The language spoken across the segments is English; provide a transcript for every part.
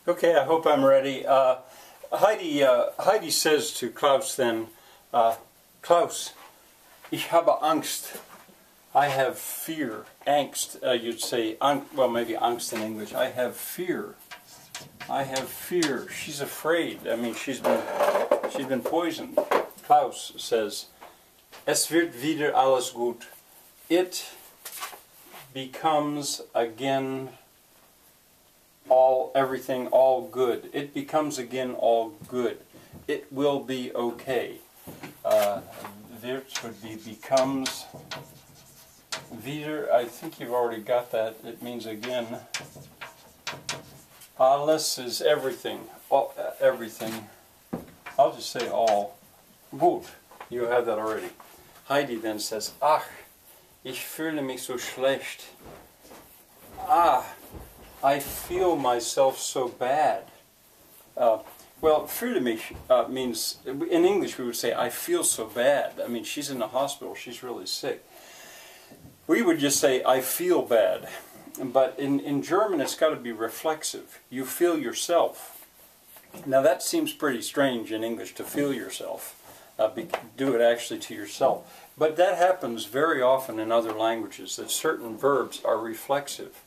Okay, I hope I'm ready. Heidi says to Klaus then, Klaus, ich habe Angst. I have fear. Angst, you'd say, well, maybe Angst in English. I have fear. I have fear. She's afraid. I mean, she's been poisoned. Klaus says, es wird wieder alles gut. It becomes again everything all good. It becomes again all good. It will be okay. Wird would be becomes. Wieder, I think you've already got that. It means again. Alles is everything. All, everything. I'll just say all. Gut. You have that already. Heidi then says, ach, ich fühle mich so schlecht. Ah, I feel myself so bad. Well, fühle mich means, in English we would say, I feel so bad. I mean, she's in the hospital, she's really sick. We would just say, I feel bad. But in German it's got to be reflexive. You feel yourself. Now that seems pretty strange in English, to feel yourself. Do it actually to yourself. But that happens very often in other languages, that certain verbs are reflexive.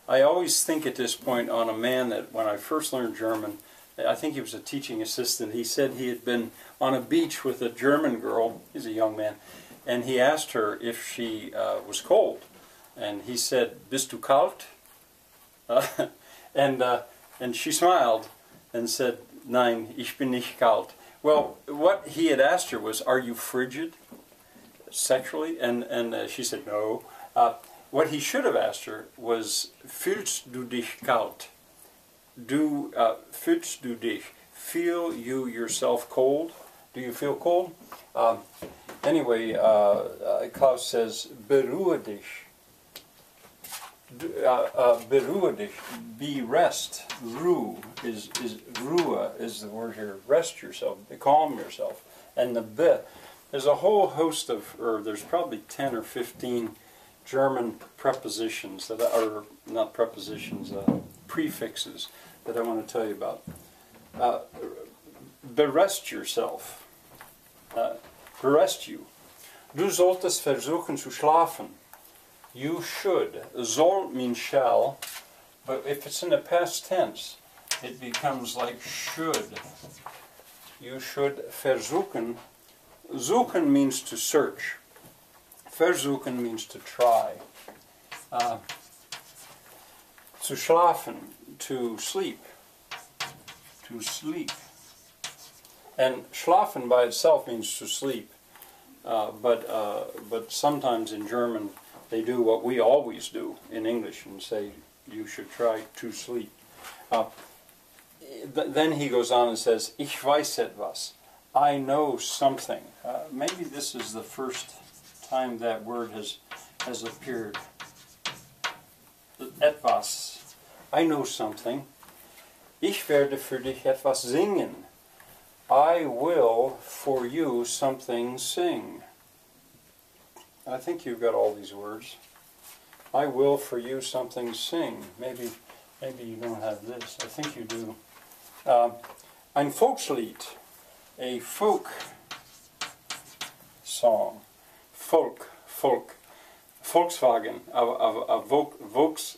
I always think at this point on a man that when I first learned German, I think he was a teaching assistant, he said he had been on a beach with a German girl, he's a young man, and he asked her if she was cold. And he said, bist du kalt? And she smiled and said, nein, ich bin nicht kalt. Well, what he had asked her was, are you frigid sexually? And she said, no. What he should have asked her was, fühlst du dich kalt? Fühlst du dich? Feel you yourself cold? Do you feel cold? Anyway, Klaus says, beruhe dich. Beruhe dich. Be rest. Ruhe is the word here. Rest yourself. Calm yourself. And the be. There's a whole host of, or there's probably 10 or 15 German prepositions that are not prepositions, prefixes that I want to tell you about. Berest yourself. Berest you. Du solltest versuchen zu schlafen. You should. Soll means shall, but if it's in the past tense, it becomes like should. You should versuchen. Suchen means to search. Versuchen means to try. Zu schlafen, to sleep. To sleep. And schlafen by itself means to sleep. But sometimes in German they do what we always do in English and say you should try to sleep. Then he goes on and says, ich weiß etwas. I know something. Maybe this is the first time that word has appeared. Etwas. I know something. Ich werde für dich etwas singen. I will for you something sing. I think you've got all these words. I will for you something sing. Maybe you don't have this. I think you do. Ein Volkslied. A folk song. Folk. Volkswagen.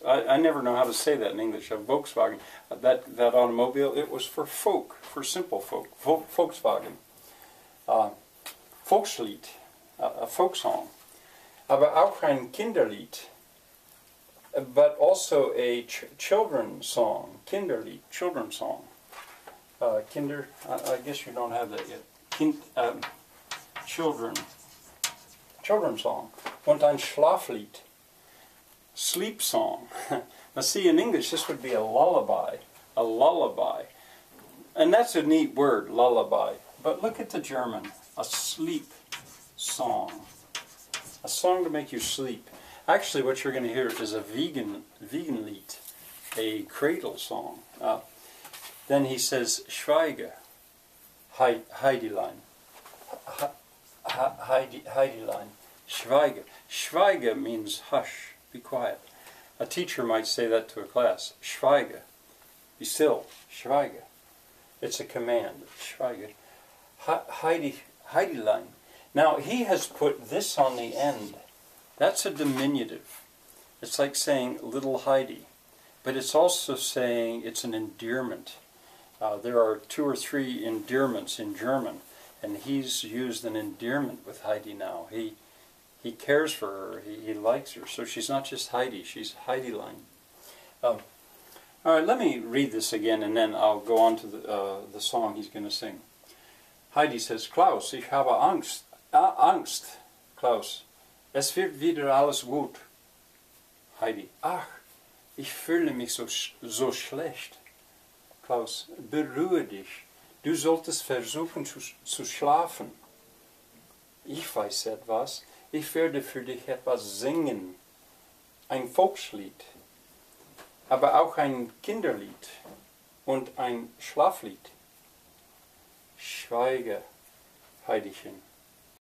I never know how to say that in English. A Volkswagen. That automobile, it was for folk, for simple folk. Volkswagen. Volkslied. A folk song. Aber auch ein Kinderlied. But also a children's song. Kinderlied. Children's song. Kinder, I guess you don't have that yet. Children's song. Und ein Schlaflied. Sleep song. Now see, in English this would be a lullaby. A lullaby. And that's a neat word, lullaby. But look at the German. A sleep song. A song to make you sleep. Actually what you're going to hear is a vegan lied. A cradle song. Then he says, Schweige, Heidilein. Heidilein. Schweige. Schweige means hush, be quiet. A teacher might say that to a class. Schweige. Be still. Schweige. It's a command. Schweige. Heidi line. Now he has put this on the end. That's a diminutive. It's like saying little Heidi. But it's also saying it's an endearment. There are 2 or 3 endearments in German, and he's used an endearment with Heidi now. He cares for her, he likes her, so she's not just Heidi, she's Heidilein. All right, let me read this again, and then I'll go on to the song he's going to sing. Heidi says, Klaus, ich habe Angst. Angst, Klaus. Es wird wieder alles gut. Heidi, ach, ich fühle mich so schlecht. Klaus, beruhe dich. Du solltest versuchen zu schlafen. Ich weiß etwas. Ich werde für dich etwas singen. Ein Volkslied. Aber auch ein Kinderlied. Und ein Schlaflied. Schweige, Heidichen.